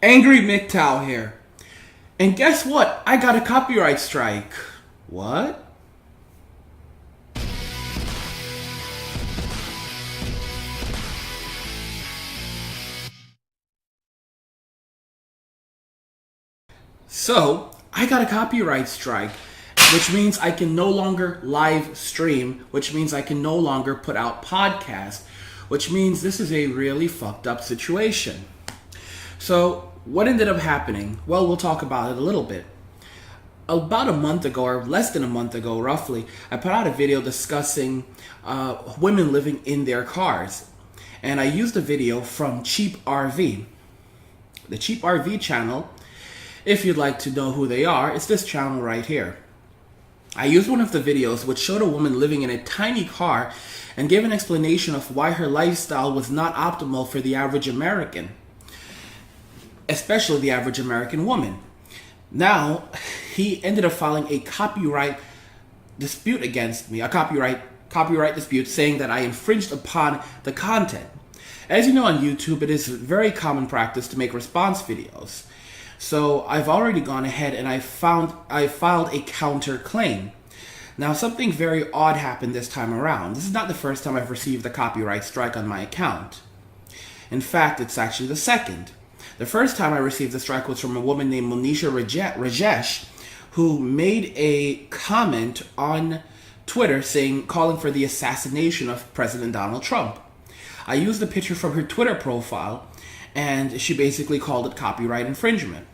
Angry MGTOW here. And guess what? I got a copyright strike. What? So, I got a copyright strike, which means I can no longer live stream, which means I can no longer put out podcasts, which means this is a really fucked up situation. So, what ended up happening? Well, we'll talk about it a little bit. About a month ago, or less than a month ago, roughly, I put out a video discussing women living in their cars. And I used a video from CheapRV. The CheapRV channel, if you'd like to know who they are, it's this channel right here. I used one of the videos which showed a woman living in a tiny car and gave an explanation of why her lifestyle was not optimal for the average American, especially the average American woman. Now, he ended up filing a copyright dispute against me, a copyright dispute saying that I infringed upon the content. As you know, on YouTube, it is very common practice to make response videos. So I've already gone ahead and I filed a counterclaim. Now, something very odd happened this time around. This is not the first time I've received a copyright strike on my account. In fact, it's actually the second. The first time I received the strike was from a woman named Monisha Rajesh, who made a comment on Twitter calling for the assassination of President Donald Trump. I used a picture from her Twitter profile, and she basically called it copyright infringement.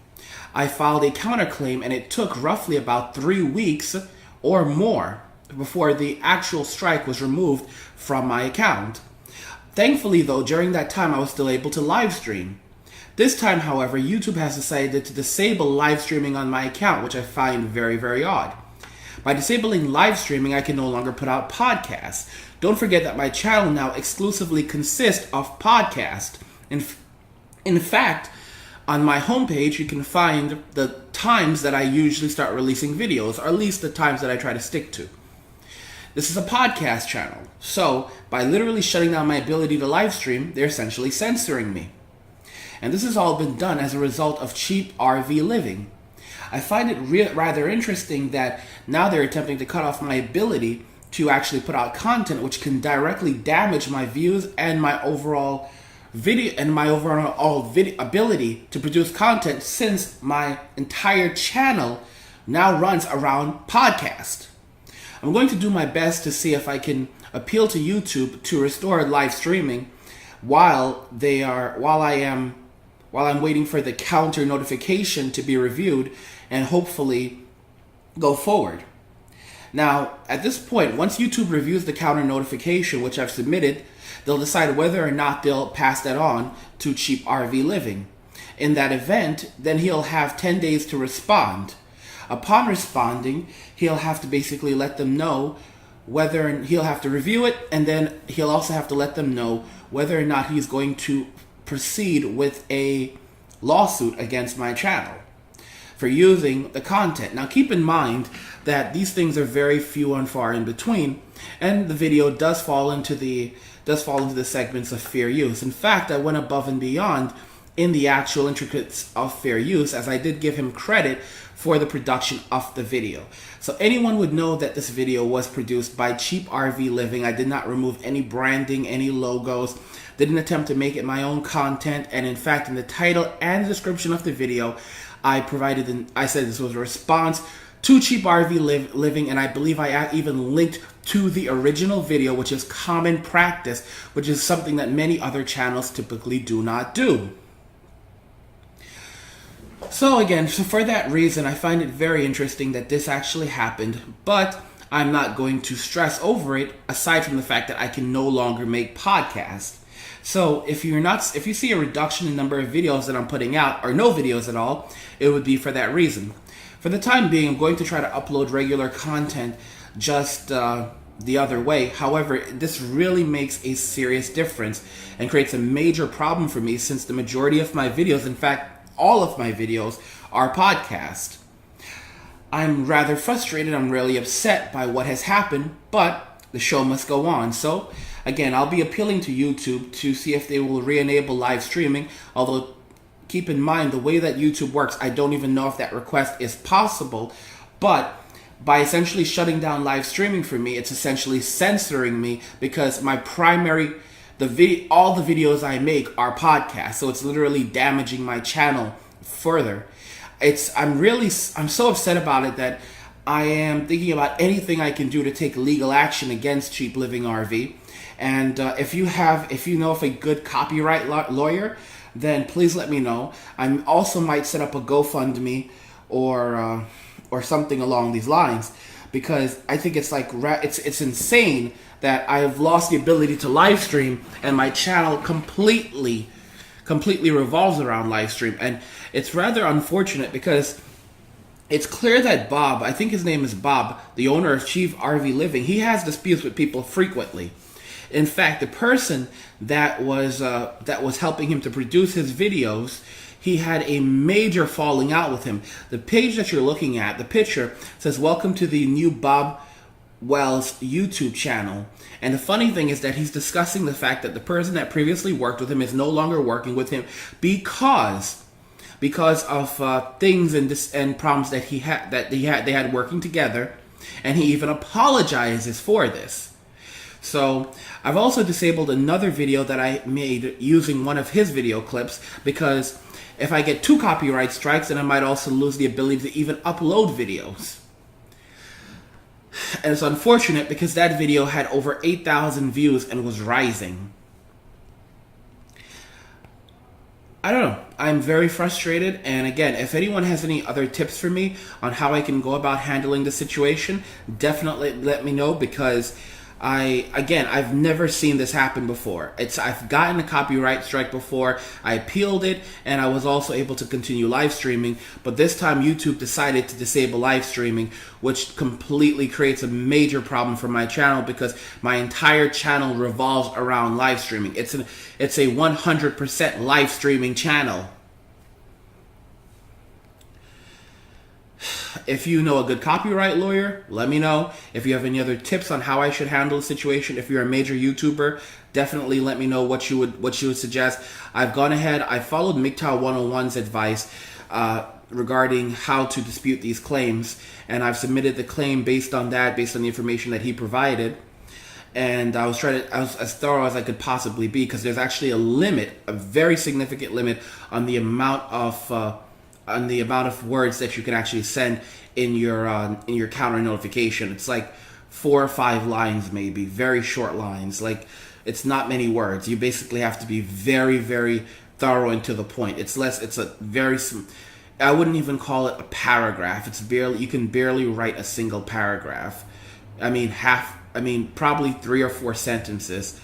I filed a counterclaim, and it took roughly about 3 weeks or more before the actual strike was removed from my account. Thankfully, though, during that time, I was still able to live stream. This time, however, YouTube has decided to disable live streaming on my account, which I find very, very odd. By disabling live streaming, I can no longer put out podcasts. Don't forget that my channel now exclusively consists of podcasts. In fact, on my homepage, you can find the times that I usually start releasing videos, or at least the times that I try to stick to. This is a podcast channel, so by literally shutting down my ability to live stream, they're essentially censoring me. And this has all been done as a result of CheapRvLiving. I find it rather interesting that now they're attempting to cut off my ability to actually put out content which can directly damage my views and my overall ability to produce content, since my entire channel now runs around podcast. I'm going to do my best to see if I can appeal to YouTube to restore live streaming while I'm waiting for the counter notification to be reviewed and hopefully go forward. Now, at this point, once YouTube reviews the counter notification, which I've submitted, they'll decide whether or not they'll pass that on to CheapRvLiving. In that event, then he'll have 10 days to respond. Upon responding, he'll have to basically let them know whether he'll have to review it, and then he'll also have to let them know whether or not he's going to proceed with a lawsuit against my channel for using the content. Now, keep in mind that these things are very few and far in between, and the video does fall into the segments of fair use. In fact, I went above and beyond in the actual intricacies of fair use, as I did give him credit for the production of the video. So anyone would know that this video was produced by CheapRvLiving. I did not remove any branding, any logos, didn't attempt to make it my own content, and in fact, in the title and the description of the video, I said this was a response to CheapRvLiving, and I believe I even linked to the original video, which is common practice, which is something that many other channels typically do not do. So for that reason, I find it very interesting that this actually happened, but I'm not going to stress over it, aside from the fact that I can no longer make podcasts. So if you see a reduction in number of videos that I'm putting out, or no videos at all, it would be for that reason. For the time being, I'm going to try to upload regular content just the other way. However, this really makes a serious difference and creates a major problem for me, since the majority of my videos, in fact, all of my videos, are podcasts. I'm rather frustrated. I'm really upset by what has happened, but the show must go on. So, again, I'll be appealing to YouTube to see if they will re-enable live streaming, although keep in mind the way that YouTube works. I don't even know if that request is possible, but by essentially shutting down live streaming for me, it's essentially censoring me, because my primary all the videos I make are podcasts, so it's literally damaging my channel further. I'm so upset about it that I am thinking about anything I can do to take legal action against Cheap Living RV. And if you know of a good copyright lawyer, then please let me know. I also might set up a GoFundMe or something along these lines, because I think it's it's insane that I have lost the ability to live stream, and my channel completely revolves around live stream. And it's rather unfortunate, because it's clear that Bob, I think his name is Bob, the owner of CheapRvLiving, he has disputes with people frequently. In fact, the person that was helping him to produce his videos, he had a major falling out with him. The page that you're looking at, the picture, says, "Welcome to the new Bob Wells YouTube channel." And the funny thing is that he's discussing the fact that the person that previously worked with him is no longer working with him because of things and problems that they had working together, and he even apologizes for this. So I've also disabled another video that I made using one of his video clips, because if I get 2 copyright strikes, then I might also lose the ability to even upload videos. And it's unfortunate, because that video had over 8,000 views and was rising. I don't know. I'm very frustrated. And again, if anyone has any other tips for me on how I can go about handling the situation, definitely let me know, because I've never seen this happen before. I've gotten a copyright strike before, I appealed it, and I was also able to continue live streaming, but this time YouTube decided to disable live streaming, which completely creates a major problem for my channel, because my entire channel revolves around live streaming. It's a 100% live streaming channel. If you know a good copyright lawyer, let me know. If you have any other tips on how I should handle the situation, if you're a major YouTuber, definitely let me know what you would suggest. I've gone ahead, I followed MGTOW 101's advice regarding how to dispute these claims, and I've submitted the claim based on the information that he provided. And I was as thorough as I could possibly be, because there's actually a very significant limit on the amount of words that you can actually send in your counter notification. It's like 4 or 5 lines, maybe, very short lines. Like, it's not many words. You basically have to be very, very thorough and to the point. I wouldn't even call it a paragraph. You can barely write a single paragraph. Probably 3 or 4 sentences,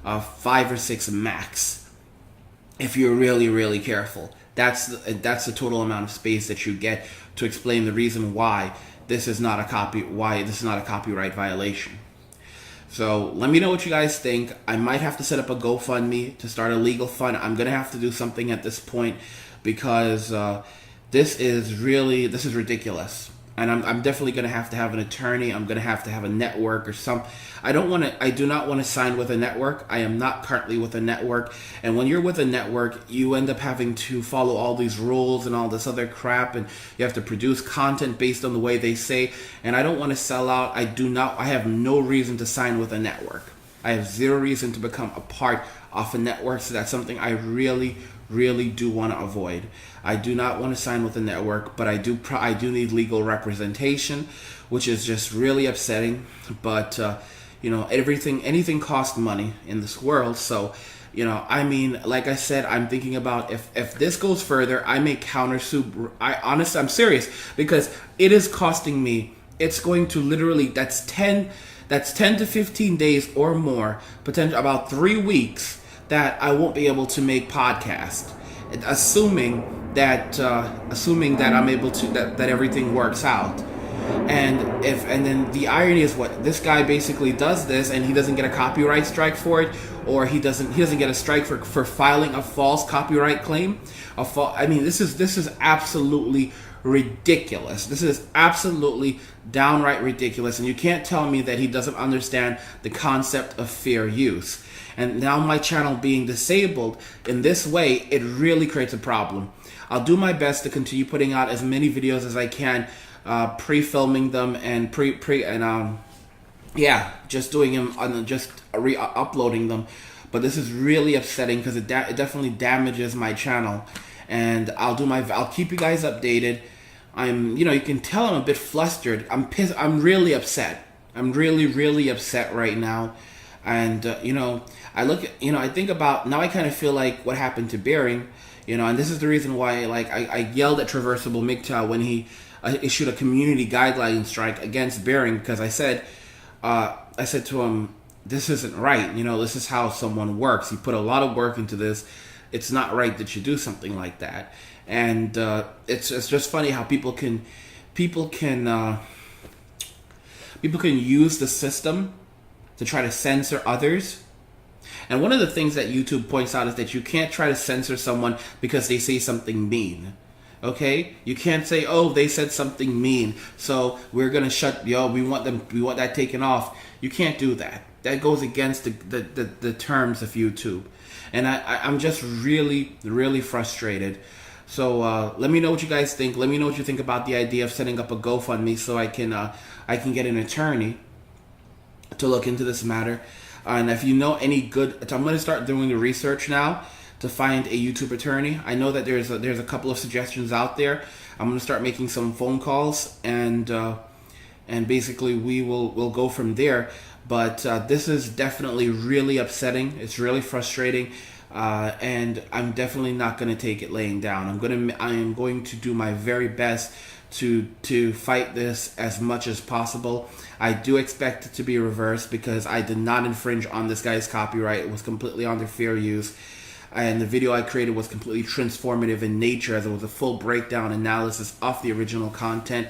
5 or 6 max, if you're really, really careful. That's the total amount of space that you get to explain the reason why this is not a copyright violation. So let me know what you guys think. I might have to set up a GoFundMe to start a legal fund. I'm gonna have to do something at this point, because this is ridiculous. And I'm definitely going to have an attorney. I'm going to have a network or some. I do not want to sign with a network. I am not currently with a network. And when you're with a network, you end up having to follow all these rules and all this other crap. And you have to produce content based on the way they say. And I don't want to sell out. I have no reason to sign with a network. I have zero reason to become a part of a network. So that's something I really, really do want to avoid. I do not want to sign with a network, but I do need legal representation, which is just really upsetting. But anything costs money in this world. So, like I said, I'm thinking about if this goes further, I may countersue. I'm serious, because it is costing me. It's going to literally that's 10 to 15 days or more, potentially about 3 weeks, that I won't be able to make podcasts, assuming that I'm able to, that everything works out. And then the irony is, what this guy basically does this, and he doesn't get a copyright strike for it, or he doesn't get a strike for filing a false copyright claim. This is absolutely ridiculous. This is absolutely downright ridiculous, and you can't tell me that he doesn't understand the concept of fair use. And now my channel being disabled in this way, it really creates a problem. I'll do my best to continue putting out as many videos as I can, pre-filming them and just doing them on just re-uploading them. But this is really upsetting because it definitely damages my channel. And I'll keep you guys updated. You can tell I'm a bit flustered. I'm pissed. I'm really upset. I'm really upset right now. And I think about now. I kind of feel like what happened to Bering, and this is the reason why I yelled at CheapRvLiving MGTOW when he issued a community guideline strike against Bering, because I said to him, this isn't right. This is how someone works. You put a lot of work into this. It's not right that you do something like that. And it's just funny how people can use the system to try to censor others. And one of the things that YouTube points out is that you can't try to censor someone because they say something mean. Okay? You can't say, oh, they said something mean, so we're gonna we want that taken off. You can't do that. That goes against the terms of YouTube. And I'm just really frustrated. So let me know what you guys think. Let me know what you think about the idea of setting up a GoFundMe so I can get an attorney to look into this matter. And if you know any good, I'm going to start doing the research now to find a YouTube attorney. I know that there's a couple of suggestions out there. I'm going to start making some phone calls, and basically we'll go from there. But this is definitely really upsetting. It's really frustrating, and I'm definitely not going to take it laying down. I am going to do my very best to fight this as much as possible. I do expect it to be reversed because I did not infringe on this guy's copyright. It was completely under fair use. And the video I created was completely transformative in nature, as it was a full breakdown analysis of the original content.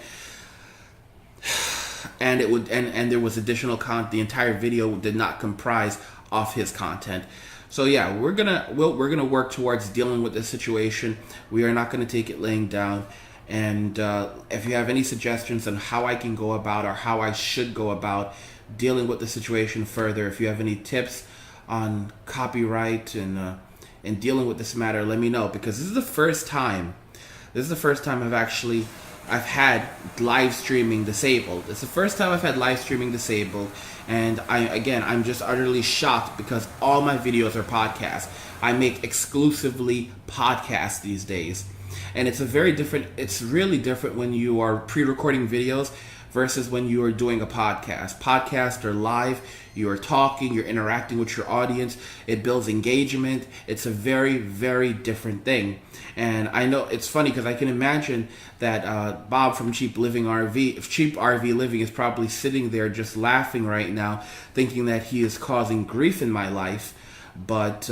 And there was additional content. The entire video did not comprise of his content. So yeah, we're gonna work towards dealing with this situation. We are not gonna take it laying down. And if you have any suggestions on how I can go about, or how I should go about dealing with the situation further, if you have any tips on copyright and dealing with this matter, let me know, because this is the first time I've had live streaming disabled. It's the first time I've had live streaming disabled, and I'm just utterly shocked because all my videos are podcasts. I make exclusively podcasts these days. And it's really different when you are pre-recording videos versus when you are doing a podcast. Podcasts are live, you are talking, you're interacting with your audience, it builds engagement. It's a very, very different thing. And I know it's funny because I can imagine that Bob from CheapRvLiving is probably sitting there just laughing right now, thinking that he is causing grief in my life. But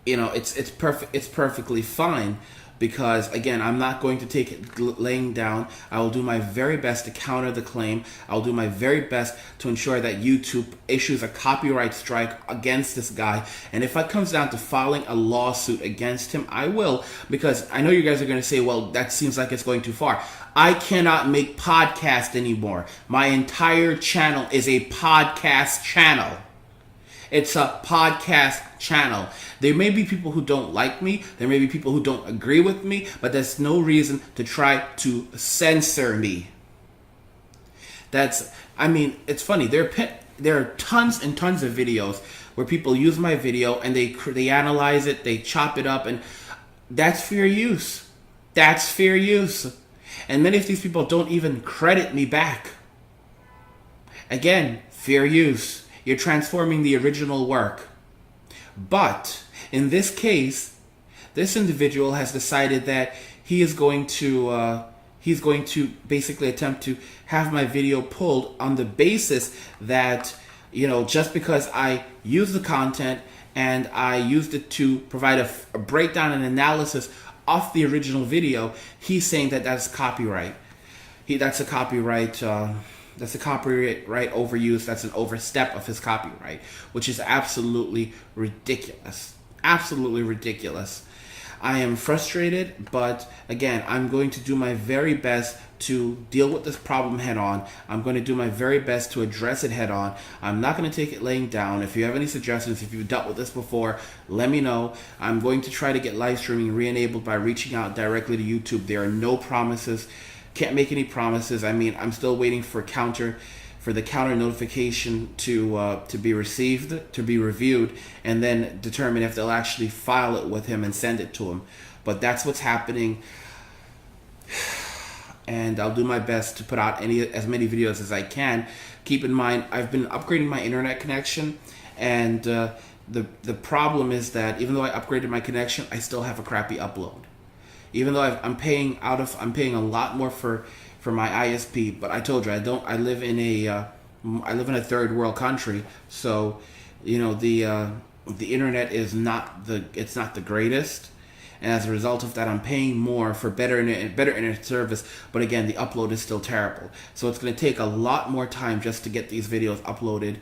it's perfectly fine, because again, I'm not going to take it laying down. I will do my very best to counter the claim. I'll do my very best to ensure that YouTube issues a copyright strike against this guy. And if it comes down to filing a lawsuit against him, I will, because I know you guys are going to say, well, that seems like it's going too far. I cannot make podcasts anymore. My entire channel is a podcast channel. It's a podcast channel. There may be people who don't like me. There may be people who don't agree with me, but there's no reason to try to censor me. It's funny. There are tons and tons of videos where people use my video and they analyze it, they chop it up, and that's fair use. That's fair use. And many of these people don't even credit me back. Again, fair use. You're transforming the original work. But in this case, this individual has decided that he's going to basically attempt to have my video pulled on the basis that, just because I used the content and I used it to provide a breakdown and analysis of the original video, he's saying that that's copyright. That's a copyright overuse. That's an overstep of his copyright, which is absolutely ridiculous. Absolutely ridiculous. I am frustrated, but again, I'm going to do my very best to deal with this problem head on. I'm going to do my very best to address it head on. I'm not going to take it laying down. If you have any suggestions, if you've dealt with this before, let me know. I'm going to try to get live streaming re-enabled by reaching out directly to YouTube. There are no promises. Can't make any promises. I mean, I'm still waiting for the counter notification to be received, to be reviewed, and then determine if they'll actually file it with him and send it to him. But that's what's happening. And I'll do my best to put out as many videos as I can. Keep in mind, I've been upgrading my internet connection, and the problem is that even though I upgraded my connection, I still have a crappy upload. Even though I'm paying a lot more for my ISP, but I told you I live in a third world country, so the internet is not the greatest. And as a result of that, I'm paying more for better internet service. But again, the upload is still terrible. So it's going to take a lot more time just to get these videos uploaded.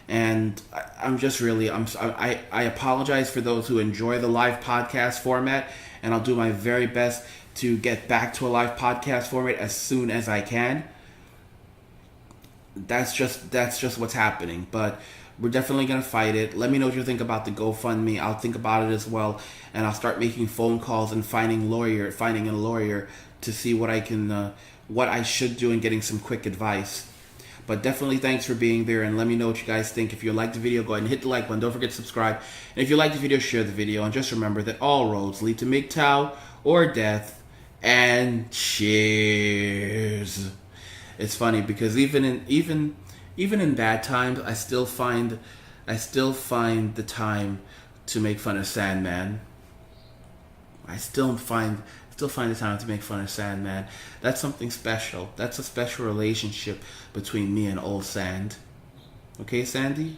And I apologize for those who enjoy the live podcast format. And I'll do my very best to get back to a live podcast format as soon as I can. That's just what's happening. But we're definitely going to fight it. Let me know what you think about the GoFundMe. I'll think about it as well, and I'll start making phone calls and finding a lawyer to see what I should do and getting some quick advice. But definitely thanks for being there, and let me know what you guys think. If you liked the video, go ahead and hit the like button. Don't forget to subscribe. And if you like the video, share the video. And just remember that all roads lead to MGTOW or death. And cheers. It's funny because even in bad times, I still find the time to make fun of Sandman. I still find the time to make fun of Sandman. That's something special. That's a special relationship between me and old Sand. Okay, Sandy?